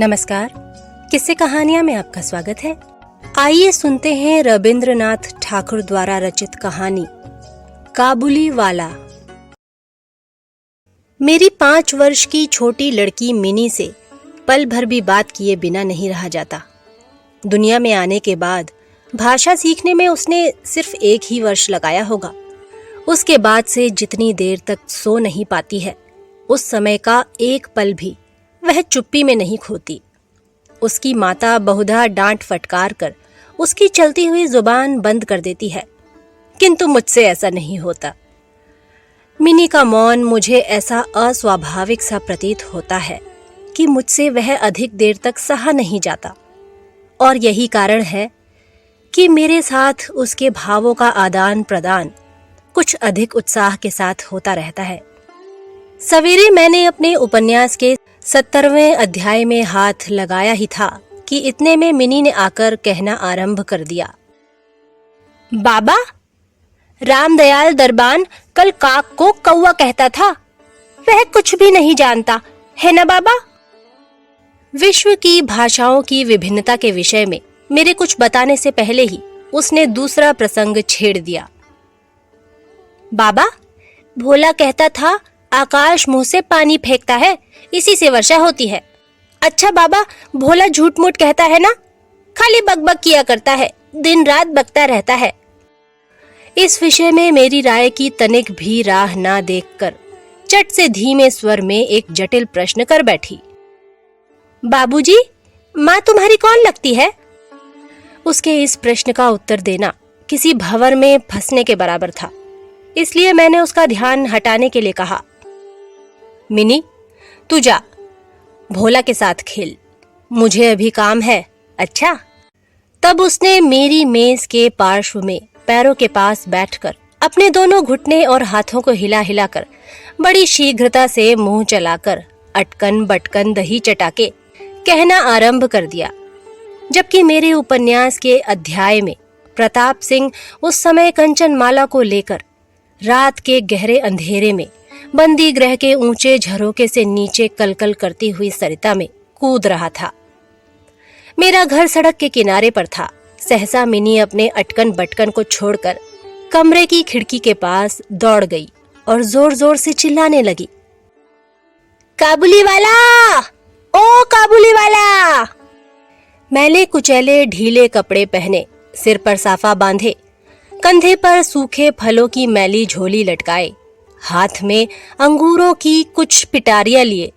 नमस्कार, किस्से कहानियां में आपका स्वागत है। आइए सुनते हैं रविंद्रनाथ ठाकुर द्वारा रचित कहानी काबुली वाला। मेरी 5 वर्ष की छोटी लड़की मिनी से पल भर भी बात किए बिना नहीं रहा जाता। दुनिया में आने के बाद भाषा सीखने में उसने सिर्फ 1 ही वर्ष लगाया होगा। उसके बाद से जितनी देर तक सो नहीं पाती है, उस समय का एक पल भी वह चुप्पी में नहीं खोती। उसकी माता बहुधा डांट फटकार कर उसकी चलती हुई जुबान बंद कर देती है, किंतु मुझसे ऐसा नहीं होता। मिनी का मौन मुझे ऐसा अस्वाभाविक सा प्रतीत होता है कि मुझसे वह अधिक देर तक सहा नहीं जाता, और यही कारण है कि मेरे साथ उसके भावों का आदान प्रदान कुछ अधिक उत्साह के साथ होता रहता है। सवेरे मैंने अपने उपन्यास के 70वें अध्याय में हाथ लगाया ही था कि इतने में मिनी ने आकर कहना आरंभ कर दिया, बाबा, रामदयाल दरबान कल काक को कौवा कहता था। वह कुछ भी नहीं जानता है ना बाबा? विश्व की भाषाओं की विभिन्नता के विषय में मेरे कुछ बताने से पहले ही उसने दूसरा प्रसंग छेड़ दिया। बाबा, भोला कहता था आकाश मुंह से पानी फेंकता है, इसी से वर्षा होती है। अच्छा बाबा, भोला झूठ मूठ कहता है ना? खाली बकबक किया करता है, दिन रात बकता रहता है। इस विषय में मेरी राय की तनिक भी राह ना देखकर चट से धीमे स्वर में एक जटिल प्रश्न कर बैठी। बाबूजी, माँ तुम्हारी कौन लगती है? उसके इस प्रश्न का उत्तर देना किसी भंवर में फंसने के बराबर था, इसलिए मैंने उसका ध्यान हटाने के लिए कहा, मिनी, तू जा, भोला के साथ खेल, मुझे अभी काम है। अच्छा। तब उसने मेरी मेज के पार्श्व में पैरों के पास बैठकर अपने दोनों घुटने और हाथों को हिला हिलाकर बड़ी शीघ्रता से मुंह चलाकर अटकन बटकन दही चटाके कहना आरंभ कर दिया, जबकि मेरे उपन्यास के अध्याय में प्रताप सिंह उस समय कंचनमाला को लेकर रात के गहरे अंधेरे में बंदी गृह के ऊंचे झरोके से नीचे कलकल करती हुई सरिता में कूद रहा था। मेरा घर सड़क के किनारे पर था। सहसा मिनी अपने अटकन बटकन को छोड़कर कमरे की खिड़की के पास दौड़ गई और जोर जोर से चिल्लाने लगी, काबुली वाला, ओ काबुली वाला। मैले कुचैले ढीले कपड़े पहने, सिर पर साफा बांधे, कंधे पर सूखे फलों की मैली झोली लटकाए, हाथ में अंगूरों की कुछ पिटारियां लिए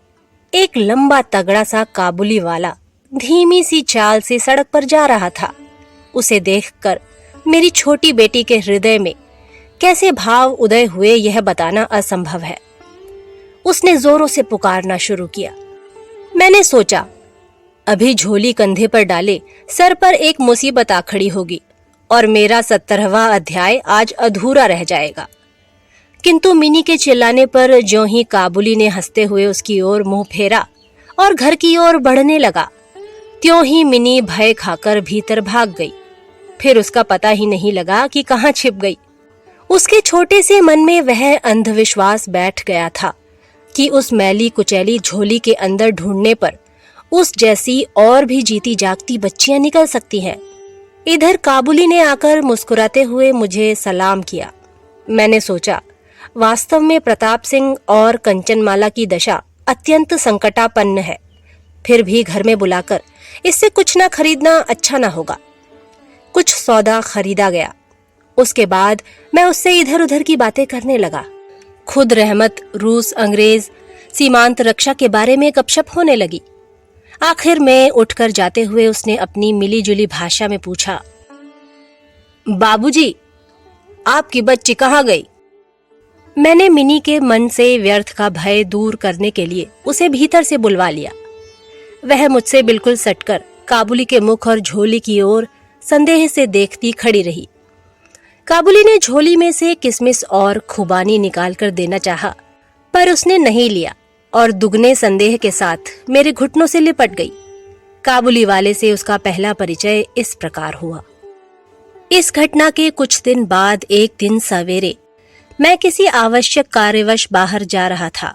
एक लंबा तगड़ा सा काबुली वाला धीमी सी चाल से सड़क पर जा रहा था। उसे देखकर मेरी छोटी बेटी के हृदय में कैसे भाव उदय हुए यह बताना असंभव है। उसने जोरों से पुकारना शुरू किया। मैंने सोचा, अभी झोली कंधे पर डाले सर पर एक मुसीबत आ खड़ी होगी और मेरा 70वां अध्याय आज अधूरा रह जाएगा। किंतु मिनी के चिल्लाने पर ज्यों ही काबुली ने हंसते हुए उसकी ओर मुंह फेरा और घर की ओर बढ़ने लगा, त्यों ही मिनी भय खाकर भीतर भाग गई। फिर उसका पता ही नहीं लगा कि कहाँ छिप गई। उसके छोटे से मन में वह अंधविश्वास बैठ गया था कि उस मैली कुचैली झोली के अंदर ढूंढने पर उस जैसी और भी जीती जागती बच्चियां निकल सकती हैं। इधर काबुली ने आकर मुस्कुराते हुए मुझे सलाम किया। मैंने सोचा, वास्तव में प्रताप सिंह और कंचनमाला की दशा अत्यंत संकटापन्न है, फिर भी घर में बुलाकर इससे कुछ ना खरीदना अच्छा ना होगा। कुछ सौदा खरीदा गया। उसके बाद मैं उससे इधर उधर की बातें करने लगा। खुद रहमत, रूस, अंग्रेज, सीमांत रक्षा के बारे में गपशप होने लगी। आखिर में उठकर जाते हुए उसने अपनी मिली जुली भाषा में पूछा, बाबूजी, आपकी बच्ची कहाँ गई? मैंने मिनी के मन से व्यर्थ का भय दूर करने के लिए उसे भीतर से बुलवा लिया। वह मुझसे बिल्कुल सटकर काबुली के मुख और झोली की ओर संदेह से देखती खड़ी रही। काबुली ने झोली में से किसमिस और खुबानी निकाल कर देना चाहा, पर उसने नहीं लिया और दुगने संदेह के साथ मेरे घुटनों से लिपट गई। काबुली वाले से उसका पहला परिचय इस प्रकार हुआ। इस घटना के कुछ दिन बाद एक दिन सवेरे मैं किसी आवश्यक कार्यवश बाहर जा रहा था।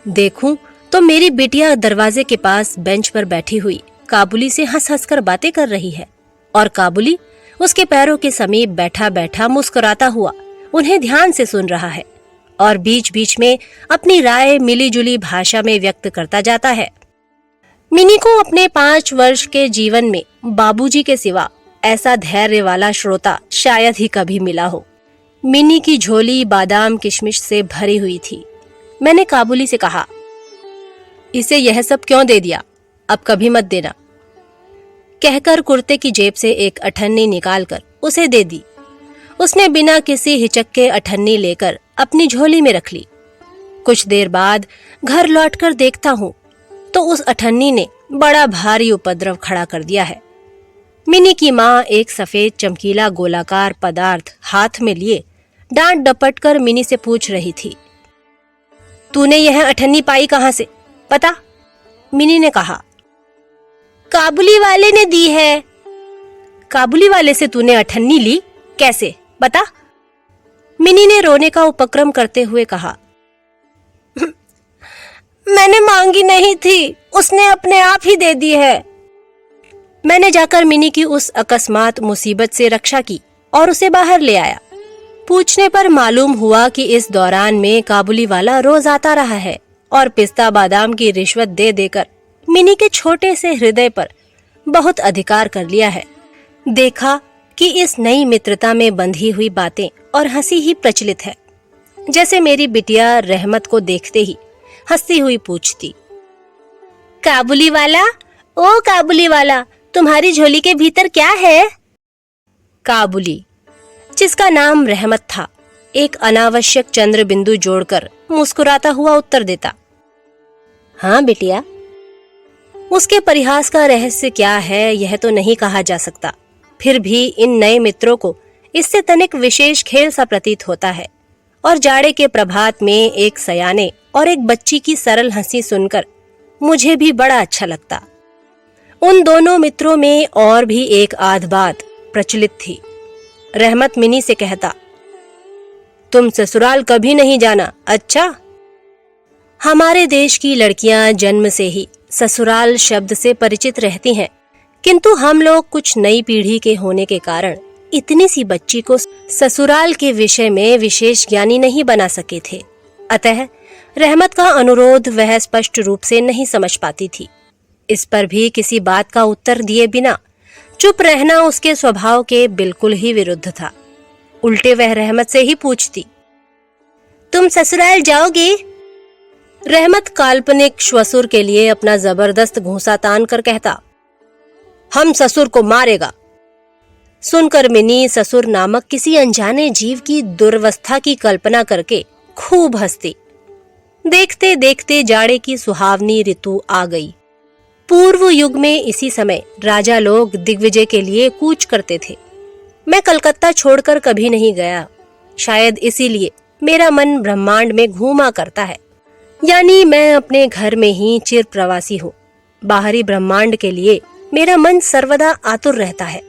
देखूं तो मेरी बिटिया दरवाजे के पास बेंच पर बैठी हुई काबुली से हंस हंस कर बातें कर रही है और काबुली उसके पैरों के समीप बैठा बैठा मुस्कुराता हुआ उन्हें ध्यान से सुन रहा है और बीच बीच में अपनी राय मिली जुली भाषा में व्यक्त करता जाता है। मिनी को अपने 5 वर्ष के जीवन में बाबूजी के सिवा ऐसा धैर्य वाला श्रोता शायद ही कभी मिला हो। मिनी की झोली बादाम किशमिश से भरी हुई थी। मैंने काबुली से कहा, इसे यह सब क्यों दे दिया, अब कभी मत देना। कहकर कुर्ते की जेब से एक अठन्नी निकालकर उसे दे दी। उसने बिना किसी हिचक के अठन्नी लेकर अपनी झोली में रख ली। कुछ देर बाद घर लौटकर देखता हूँ तो उस अठन्नी ने बड़ा भारी उपद्रव खड़ा कर दिया है। मिनी की माँ एक सफेद चमकीला गोलाकार पदार्थ हाथ में लिए डांट डपट कर मिनी से पूछ रही थी, तूने यह अठन्नी पाई कहाँ से, पता? मिनी ने कहा, काबुली वाले ने दी है। काबुली वाले से तूने अठन्नी ली, कैसे, बता? मिनी ने रोने का उपक्रम करते हुए कहा, मैंने मांगी नहीं थी, उसने अपने आप ही दे दी है। मैंने जाकर मिनी की उस अकस्मात मुसीबत से रक्षा की और उसे बाहर ले आया। पूछने पर मालूम हुआ कि इस दौरान में काबुली वाला रोज आता रहा है और पिस्ता बादाम की रिश्वत दे देकर मिनी के छोटे से हृदय पर बहुत अधिकार कर लिया है। देखा कि इस नई मित्रता में बंधी हुई बातें और हंसी ही प्रचलित है। जैसे मेरी बिटिया रहमत को देखते ही हंसती हुई पूछती, काबुली वाला, ओ काबुली वाला, तुम्हारी झोली के भीतर क्या है? काबुली, जिसका नाम रहमत था, एक अनावश्यक चंद्र बिंदु जोड़कर मुस्कुराता हुआ उत्तर देता, हाँ बिटिया। उसके परिहास का रहस्य क्या है यह तो नहीं कहा जा सकता, फिर भी इन नए मित्रों को इससे तनिक विशेष खेल सा प्रतीत होता है। और जाड़े के प्रभात में एक सयाने और एक बच्ची की सरल हंसी सुनकर मुझे भी बड़ा अच्छा लगता। उन दोनों मित्रों में और भी एक आध बात प्रचलित थी। रहमत मिनी से कहता, तुम ससुराल कभी नहीं जाना, अच्छा? हमारे देश की लड़कियां जन्म से ही ससुराल शब्द से परिचित रहती हैं, किंतु हम लोग कुछ नई पीढ़ी के होने के कारण इतनी सी बच्ची को ससुराल के विषय में विशेष ज्ञानी नहीं बना सके थे। अतः रहमत का अनुरोध वह स्पष्ट रूप से नहीं समझ पाती थी। इस पर भी किसी बात का उत्तर दिए बिना चुप रहना उसके स्वभाव के बिल्कुल ही विरुद्ध था। उल्टे वह रहमत से ही पूछती, तुम ससुराल जाओगे? रहमत काल्पनिक श्वसुर के लिए अपना जबरदस्त घूंसा तान कर कहता, हम ससुर को मारेगा। सुनकर मिनी ससुर नामक किसी अनजाने जीव की दुर्वस्था की कल्पना करके खूब हंसती। देखते देखते जाड़े की सुहावनी ऋतु आ गई। पूर्व युग में इसी समय राजा लोग दिग्विजय के लिए कूच करते थे। मैं कलकत्ता छोड़कर कभी नहीं गया, शायद इसीलिए मेरा मन ब्रह्मांड में घूमा करता है, यानी मैं अपने घर में ही चिर प्रवासी हूँ। बाहरी ब्रह्मांड के लिए मेरा मन सर्वदा आतुर रहता है।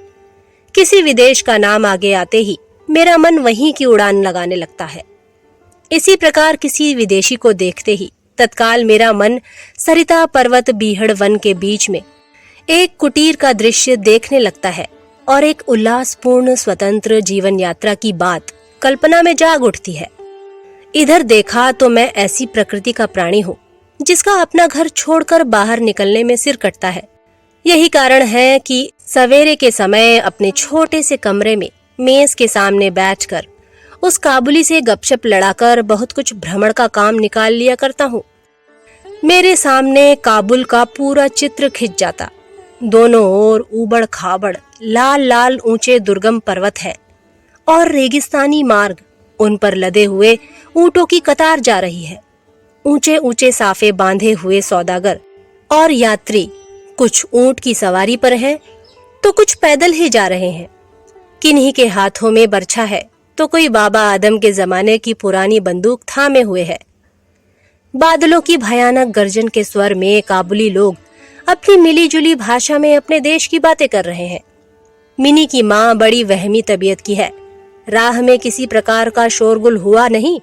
किसी विदेश का नाम आगे आते ही मेरा मन वहीं की उड़ान लगाने लगता है। इसी प्रकार किसी विदेशी को देखते ही तत्काल मेरा मन सरिता पर्वत बीहड़ वन के बीच में एक कुटीर का दृश्य देखने लगता है और एक उल्लासपूर्ण स्वतंत्र जीवन यात्रा की बात कल्पना में जाग उठती है। इधर देखा तो मैं ऐसी प्रकृति का प्राणी हूँ जिसका अपना घर छोड़कर बाहर निकलने में सिर कटता है। यही कारण है कि सवेरे के समय अपने छोटे से कमरे में मेज के सामने बैठकर उस काबुली से गपशप लड़ाकर बहुत कुछ भ्रमण का काम निकाल लिया करता हूँ। मेरे सामने काबुल का पूरा चित्र खिंच जाता। दोनों ओर ऊबड़ खाबड़ लाल लाल ऊंचे दुर्गम पर्वत है और रेगिस्तानी मार्ग, उन पर लदे हुए ऊंटों की कतार जा रही है। ऊंचे ऊंचे साफे बांधे हुए सौदागर और यात्री कुछ ऊंट की सवारी पर हैं तो कुछ पैदल ही जा रहे हैं। किन्हीं के हाथों में बर्छा है तो कोई बाबा आदम के जमाने की पुरानी बंदूक थामे हुए है। बादलों की भयानक गर्जन के स्वर में काबुली लोग अपनी मिलीजुली भाषा में अपने देश की बातें कर रहे हैं। मिनी की माँ बड़ी वहमी तबीयत की है। राह में किसी प्रकार का शोरगुल हुआ नहीं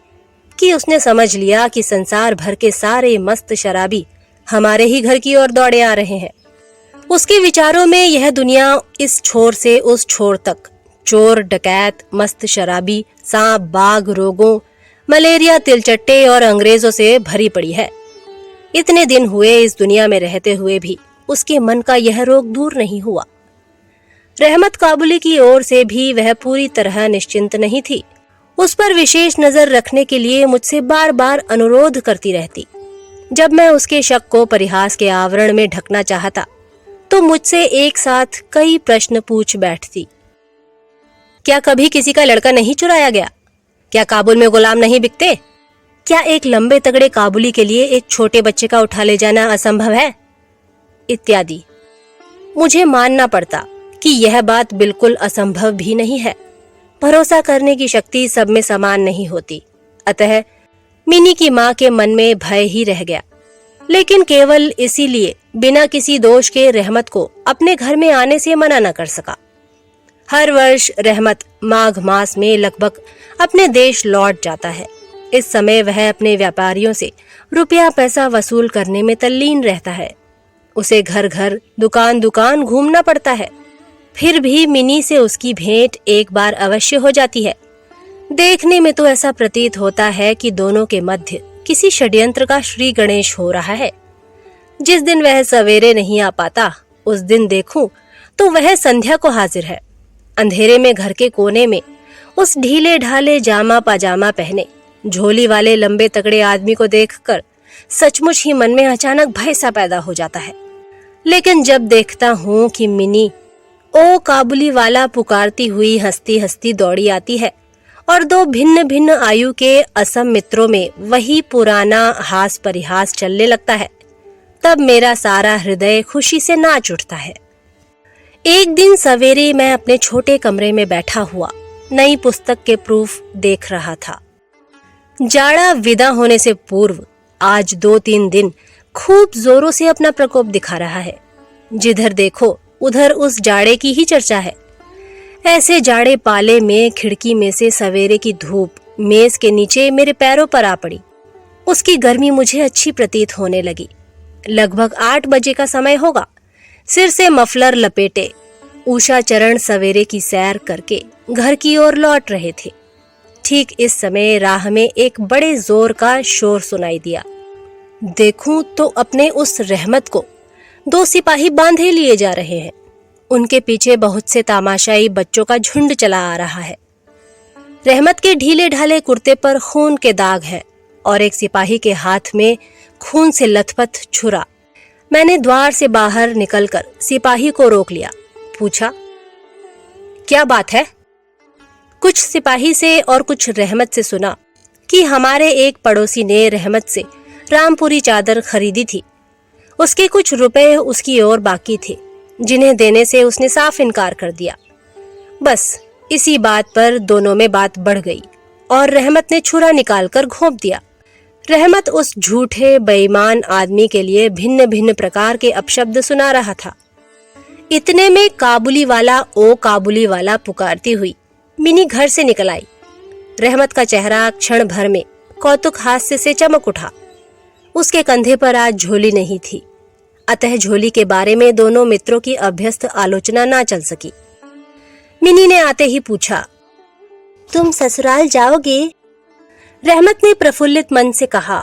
कि उसने समझ लिया कि संसार भर के सारे मस्त शराबी हमारे ही घर की ओर दौड़े आ रहे हैं। उसके विचारों में यह दुनिया इस छोर से उस छोर तक चोर, डकैत, मस्त शराबी, सांप, बाघ, रोगों, मलेरिया, तिलचट्टे और अंग्रेजों से भरी पड़ी है। इतने दिन हुए इस दुनिया में रहते हुए भी उसके मन का यह रोग दूर नहीं हुआ। रहमत काबुली की ओर से भी वह पूरी तरह निश्चिंत नहीं थी। उस पर विशेष नजर रखने के लिए मुझसे बार बार अनुरोध करती रहती। जब मैं उसके शक को परिहास के आवरण में ढकना चाहता तो मुझसे एक साथ कई प्रश्न पूछ बैठती। क्या कभी किसी का लड़का नहीं चुराया गया? क्या काबुल में गुलाम नहीं बिकते? क्या एक लंबे तगड़े काबुली के लिए एक छोटे बच्चे का उठा ले जाना असंभव है? इत्यादि। मुझे मानना पड़ता कि यह बात बिल्कुल असंभव भी नहीं है। भरोसा करने की शक्ति सब में समान नहीं होती। अतः मिनी की माँ के मन में भय ही रह गया। लेकिन केवल इसीलिए बिना किसी दोष के रहमत को अपने घर में आने से मना न कर सका। हर वर्ष रहमत माघ मास में लगभग अपने देश लौट जाता है। इस समय वह अपने व्यापारियों से रुपया पैसा वसूल करने में तल्लीन रहता है। उसे घर घर, दुकान दुकान घूमना पड़ता है। फिर भी मिनी से उसकी भेंट एक बार अवश्य हो जाती है। देखने में तो ऐसा प्रतीत होता है कि दोनों के मध्य किसी षड्यंत्र का श्री गणेश हो रहा है। जिस दिन वह सवेरे नहीं आ पाता उस दिन देखूं तो वह संध्या को हाजिर है। अंधेरे में घर के कोने में उस ढीले ढाले जामा पाजामा पहने झोली वाले लंबे तगड़े आदमी को देखकर सचमुच ही मन में अचानक भय सा पैदा हो जाता है। लेकिन जब देखता हूँ कि मिनी ओ काबुली वाला पुकारती हुई हंसती हंसती दौड़ी आती है और दो भिन्न भिन्न आयु के असम मित्रों में वही पुराना हास परिहास चलने लगता है, तब मेरा सारा हृदय खुशी से नाच उठता है। एक दिन सवेरे मैं अपने छोटे कमरे में बैठा हुआ नई पुस्तक के प्रूफ देख रहा था। जाड़ा विदा होने से पूर्व आज 2-3 दिन खूब जोरों से अपना प्रकोप दिखा रहा है। जिधर देखो उधर उस जाड़े की ही चर्चा है। ऐसे जाड़े पाले में खिड़की में से सवेरे की धूप मेज के नीचे मेरे पैरों पर आ पड़ी। उसकी गर्मी मुझे अच्छी प्रतीत होने लगी। लगभग 8 बजे का समय होगा। सिर से मफलर लपेटे उषा चरण सवेरे की सैर करके घर की ओर लौट रहे थे। ठीक इस समय राह में एक बड़े जोर का शोर सुनाई दिया। देखूं तो अपने उस रहमत को 2 सिपाही बांधे लिए जा रहे हैं। उनके पीछे बहुत से तामाशाई बच्चों का झुंड चला आ रहा है। रहमत के ढीले ढाले कुर्ते पर खून के दाग हैं और एक सिपाही के हाथ में खून से लथपथ छुरा। मैंने द्वार से बाहर निकलकर सिपाही को रोक लिया। पूछा, क्या बात है? कुछ सिपाही से और कुछ रहमत से सुना कि हमारे एक पड़ोसी ने रहमत से रामपुरी चादर खरीदी थी। उसके कुछ रुपए उसकी ओर बाकी थे जिन्हें देने से उसने साफ इनकार कर दिया। बस इसी बात पर दोनों में बात बढ़ गई और रहमत ने छुरा निकालकर घोंप दिया। रहमत उस झूठे बेईमान आदमी के लिए भिन्न भिन्न प्रकार के अपशब्द सुना रहा था। इतने में काबुली वाला ओ काबुली वाला पुकारती हुई मिनी घर से निकल आई। रहमत का चेहरा क्षण भर में कौतुक हास्य से चमक उठा। उसके कंधे पर आज झोली नहीं थी, अतः झोली के बारे में दोनों मित्रों की अभ्यस्त आलोचना ना चल सकी। मिनी ने आते ही पूछा, तुम ससुराल जाओगे? रहमत ने प्रफुल्लित मन से कहा,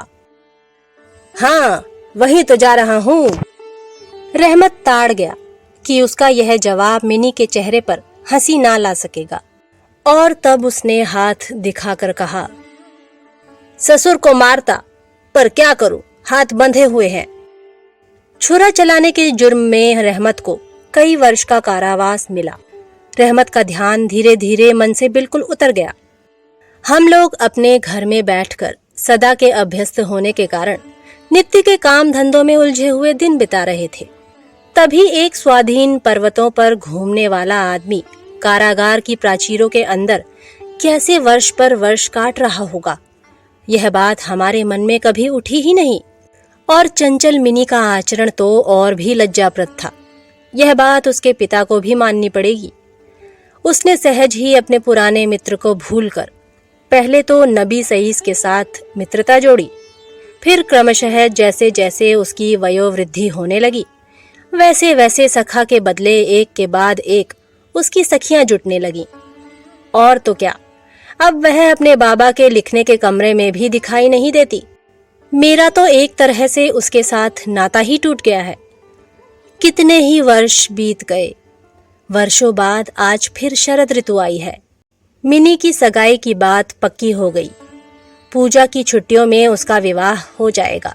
हाँ, वहीं तो जा रहा हूँ। रहमत ताड़ गया कि उसका यह जवाब मिनी के चेहरे पर हंसी ना ला सकेगा और तब उसने हाथ दिखाकर कहा, ससुर को मारता, पर क्या करूं, हाथ बंधे हुए हैं। छुरा चलाने के जुर्म में रहमत को कई वर्ष का कारावास मिला। रहमत का ध्यान धीरे धीरे मन से बिल्कुल उतर गया। हम लोग अपने घर में बैठकर सदा के अभ्यस्त होने के कारण नित्य के काम धंधों में उलझे हुए दिन बिता रहे थे। तभी एक स्वाधीन पर्वतों पर घूमने वाला आदमी कारागार की प्राचीरों के अंदर कैसे वर्ष पर वर्ष काट रहा होगा, यह बात हमारे मन में कभी उठी ही नहीं। और चंचल मिनी का आचरण तो और भी लज्जाप्रद था। यह बात उसके पिता को भी माननी पड़ेगी। उसने सहज ही अपने पुराने मित्र को भूलकर पहले तो नबी सईस के साथ मित्रता जोड़ी, फिर क्रमशः जैसे जैसे उसकी वयोवृद्धि होने लगी वैसे वैसे सखा के बदले एक के बाद एक उसकी सखियां जुटने लगीं। और तो क्या, अब वह अपने बाबा के लिखने के कमरे में भी दिखाई नहीं देती। मेरा तो एक तरह से उसके साथ नाता ही टूट गया है। कितने ही वर्ष बीत गए। वर्षों बाद आज फिर शरद ऋतु आई है। मिनी की सगाई की बात पक्की हो गई। पूजा की छुट्टियों में उसका विवाह हो जाएगा।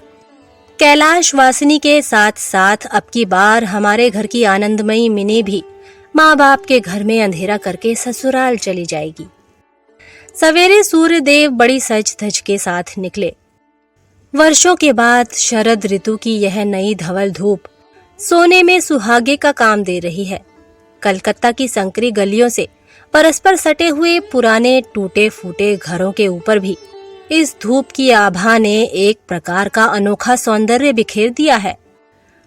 कैलाश वासिनी के साथ साथ अब की बार हमारे घर की आनंदमयी मिनी भी माँ बाप के घर में अंधेरा करके ससुराल चली जाएगी। सवेरे सूर्यदेव बड़ी सज धज के साथ निकले। वर्षों के बाद शरद ऋतु की यह नई धवल धूप सोने में सुहागे का काम दे रही है। कलकत्ता की संकरी गलियों से परस्पर सटे हुए पुराने टूटे फूटे घरों के ऊपर भी इस धूप की आभा ने एक प्रकार का अनोखा सौंदर्य बिखेर दिया है।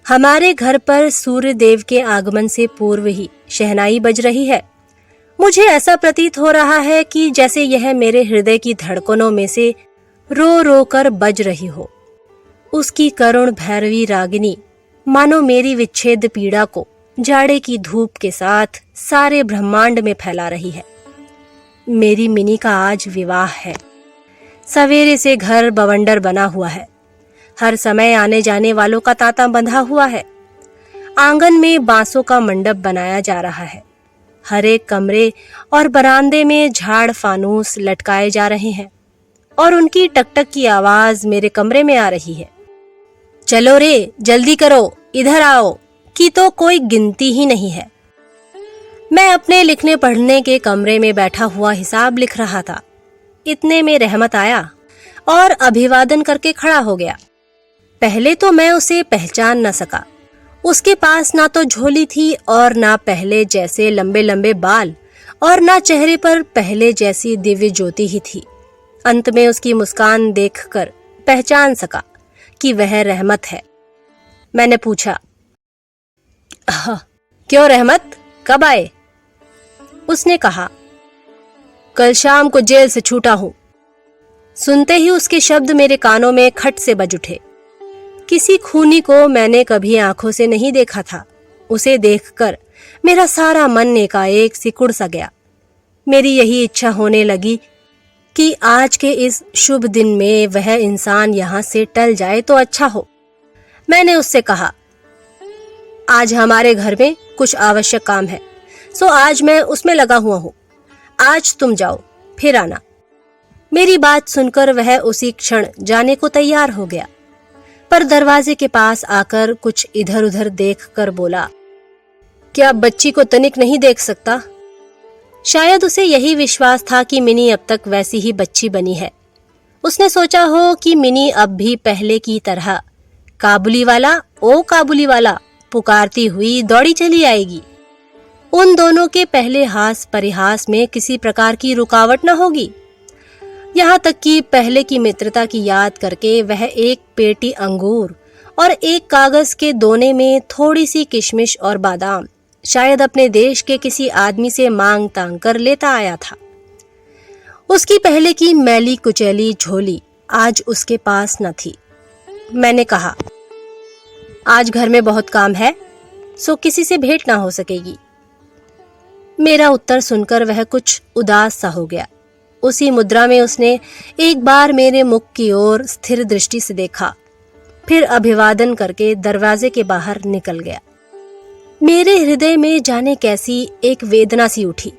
हमारे घर पर सूर्य देव के आगमन से पूर्व ही शहनाई बज रही है। मुझे ऐसा प्रतीत हो रहा है कि जैसे यह मेरे हृदय की धड़कनों में से रो रो कर बज रही हो। उसकी करुण भैरवी रागिनी मानो मेरी विच्छेद पीड़ा को जाड़े की धूप के साथ सारे ब्रह्मांड में फैला रही है। मेरी मिनी का आज विवाह है। सवेरे से घर बवंडर बना हुआ है। हर समय आने जाने वालों का तांता बंधा हुआ है। आंगन में बांसों का मंडप बनाया जा रहा है। हर एक कमरे और बरामदे में झाड़ फानूस लटकाए जा रहे हैं और उनकी टकटक की आवाज मेरे कमरे में आ रही है। चलो रे, जल्दी करो, इधर आओ की तो कोई गिनती ही नहीं है। मैं अपने लिखने पढ़ने के कमरे में बैठा हुआ हिसाब लिख रहा था। इतने में रहमत आया और अभिवादन करके खड़ा हो गया। पहले तो मैं उसे पहचान न सका। उसके पास ना तो झोली थी और ना पहले जैसे लंबे लंबे बाल और ना चेहरे पर पहले जैसी दिव्य ज्योति ही थी। अंत में उसकी मुस्कान देखकर पहचान सका कि वह रहमत है। मैंने पूछा, क्यों रहमत, कब आए? उसने कहा, कल शाम को जेल से छूटा हूं। सुनते ही उसके शब्द मेरे कानों में खट से बज उठे। किसी खूनी को मैंने कभी आंखों से नहीं देखा था। उसे देखकर मेरा सारा मन एकाएक सिकुड़ सा गया। मेरी यही इच्छा होने लगी कि आज के इस शुभ दिन में वह इंसान यहां से टल जाए तो अच्छा हो। मैंने उससे कहा, आज हमारे घर में कुछ आवश्यक काम है, सो आज मैं उसमें लगा हुआ हूं। आज तुम जाओ, फिर आना। मेरी बात सुनकर वह उसी क्षण जाने को तैयार हो गया, पर दरवाजे के पास आकर कुछ इधर उधर देखकर बोला, क्या बच्ची को तनिक नहीं देख सकता? शायद उसे यही विश्वास था कि मिनी अब तक वैसी ही बच्ची बनी है। उसने सोचा हो कि मिनी अब भी पहले की तरह काबुली वाला, ओ काबुली वाला पुकारती हुई दौड़ी चली आएगी। उन दोनों के पहले हास परिहास में किसी प्रकार की रुकावट न होगी। यहाँ तक कि पहले की मित्रता की याद करके वह एक पेटी अंगूर और एक कागज के दोने में थोड़ी सी किशमिश और बादाम शायद अपने देश के किसी आदमी से मांग तांग कर लेता आया था। उसकी पहले की मैली कुचैली झोली आज उसके पास न थी। मैंने कहा, आज घर में बहुत काम है, सो किसी से भेंट ना हो सकेगी। मेरा उत्तर सुनकर वह कुछ उदास सा हो गया। उसी मुद्रा में उसने एक बार मेरे मुख की ओर स्थिर दृष्टि से देखा, फिर अभिवादन करके दरवाजे के बाहर निकल गया। मेरे हृदय में जाने कैसी एक वेदना सी उठी।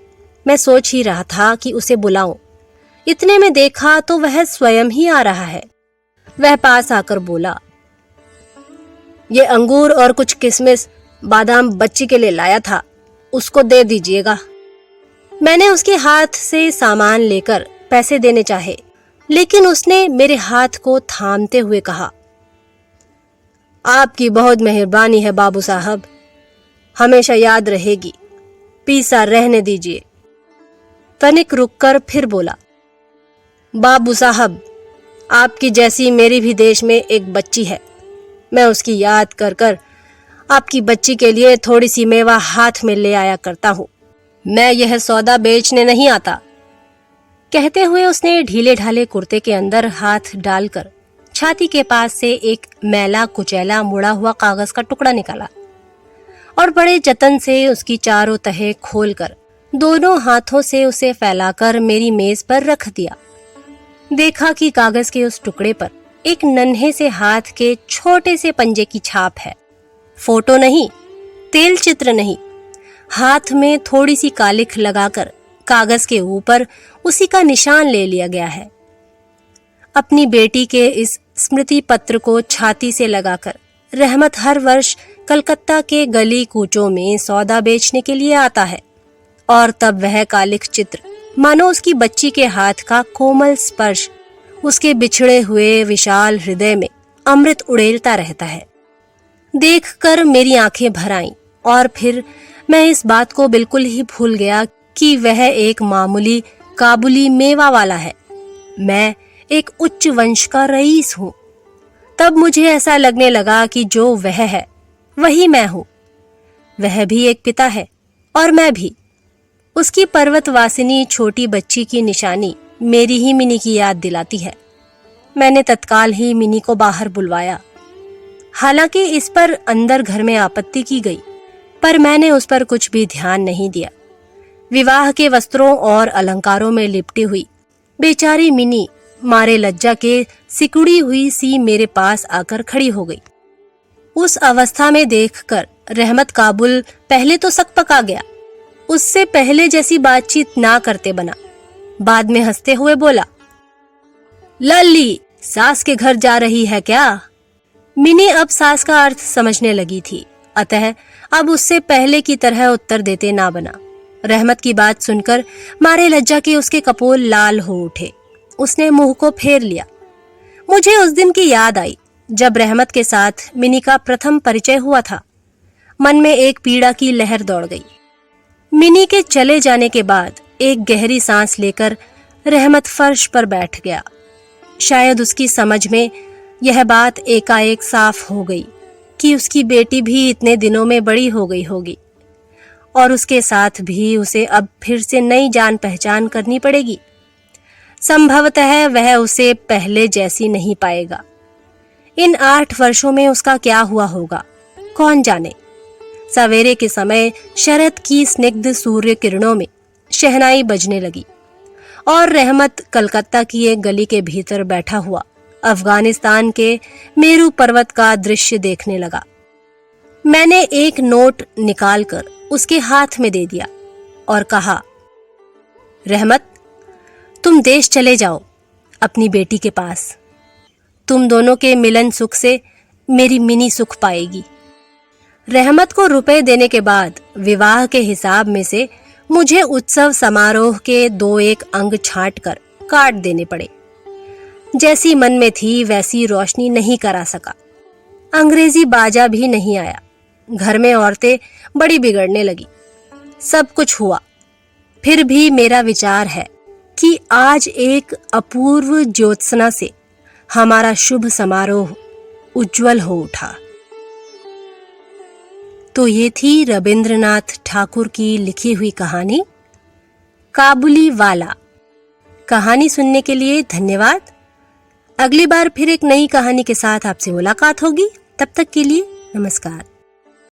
मैं सोच ही रहा था कि उसे बुलाऊं। इतने में देखा तो वह स्वयं ही आ रहा है। वह पास आकर बोला, ये अंगूर और कुछ किशमिश बादाम बच्ची के लिए लाया था, उसको दे दीजिएगा। मैंने उसके हाथ से सामान लेकर पैसे देने चाहे, लेकिन उसने मेरे हाथ को थामते हुए कहा, आपकी बहुत मेहरबानी है बाबू साहब, हमेशा याद रहेगी, पीसा रहने दीजिए। तनिक रुककर फिर बोला, बाबू साहब, आपकी जैसी मेरी भी देश में एक बच्ची है। मैं उसकी याद कर कर आपकी बच्ची के लिए थोड़ी सी मेवा हाथ में ले आया करता हूँ। मैं यह सौदा बेचने नहीं आता। कहते हुए उसने ढीले ढाले कुर्ते के अंदर हाथ डालकर छाती के पास से एक मैला कुचैला मुड़ा हुआ कागज का टुकड़ा निकाला और बड़े जतन से उसकी चारों तहें खोलकर दोनों हाथों से उसे फैलाकर मेरी मेज पर रख दिया। देखा कि कागज के उस टुकड़े पर एक नन्हे से हाथ के छोटे से पंजे की छाप है। फोटो नहीं, तेल चित्र नहीं, हाथ में थोड़ी सी कालिख लगाकर कागज के ऊपर उसी का निशान ले लिया गया है। अपनी बेटी के इस स्मृति पत्र को छाती से लगाकर रहमत हर वर्ष कलकत्ता के गली कूचों में सौदा बेचने के लिए आता है और तब वह कालिख चित्र मानो उसकी बच्ची के हाथ का कोमल स्पर्श उसके बिछड़े हुए विशाल हृदय में अमृत उड़ेलता रहता है। देखकर मेरी आंखें भर आईं और फिर मैं इस बात को बिल्कुल ही भूल गया कि वह एक मामूली काबुली मेवा वाला है। मैं एक उच्च वंश का रईस हूँ। तब मुझे ऐसा लगने लगा कि जो वह है वही मैं हूँ। वह भी एक पिता है और मैं भी। उसकी पर्वतवासिनी छोटी बच्ची की निशानी मेरी ही मिनी की याद दिलाती है। मैंने तत्काल ही मिनी को बाहर बुलवाया। हालांकि इस पर अंदर घर में आपत्ति की गई, पर मैंने उस पर कुछ भी ध्यान नहीं दिया। विवाह के वस्त्रों और अलंकारों में लिपटी हुई बेचारी मिनी मारे लज्जा के सिकुड़ी हुई सी मेरे पास आकर खड़ी हो गई। उस अवस्था में देखकर रहमत काबुल पहले तो सकपका गया। उससे पहले जैसी बातचीत ना करते बना। बाद में हंसते हुए बोला, लल्ली, सास के घर जा रही है क्या? मिनी अब सास का अर्थ समझने लगी थी, अतः अब उससे पहले की तरह उत्तर देते ना बना। रहमत की बात सुनकर मारे लज्जा के उसके कपोल लाल हो उठे। उसने मुंह को फेर लिया। मुझे उस दिन की याद आई जब रहमत के साथ मिनी का प्रथम परिचय हुआ था। मन में एक पीड़ा की लहर दौड़ गई। मिनी के चले जाने के बाद एक गहरी सांस लेकर रहमत फर्श पर बैठ गया। शायद उसकी समझ में यह बात एकाएक साफ हो गई कि उसकी बेटी भी इतने दिनों में बड़ी हो गई होगी और उसके साथ भी उसे अब फिर से नई जान पहचान करनी पड़ेगी। संभवतः वह उसे पहले जैसी नहीं पाएगा। इन 8 वर्षों में उसका क्या हुआ होगा, कौन जाने। सवेरे के समय शरद की स्निग्ध सूर्य किरणों में शहनाई बजने लगी और रहमत कलकत्ता की एक गली के भीतर बैठा हुआ अफगानिस्तान के मेरू पर्वत का दृश्य देखने लगा। मैंने एक नोट निकालकर उसके हाथ में दे दिया और कहा, रहमत, तुम देश चले जाओ अपनी बेटी के पास। तुम दोनों के मिलन सुख से मेरी मिनी सुख पाएगी। रहमत को रुपए देने के बाद विवाह के हिसाब में से मुझे उत्सव समारोह के 2-1 अंग छांटकर काट देने पड़े। जैसी मन में थी वैसी रोशनी नहीं करा सका। अंग्रेजी बाजा भी नहीं आया। घर में औरतें बड़ी बिगड़ने लगी। सब कुछ हुआ, फिर भी मेरा विचार है कि आज एक अपूर्व ज्योत्सना से हमारा शुभ समारोह उज्जवल हो उठा। तो ये थी रविंद्रनाथ ठाकुर की लिखी हुई कहानी काबुली वाला। कहानी सुनने के लिए धन्यवाद। अगली बार फिर एक नई कहानी के साथ आपसे मुलाकात होगी। तब तक के लिए नमस्कार।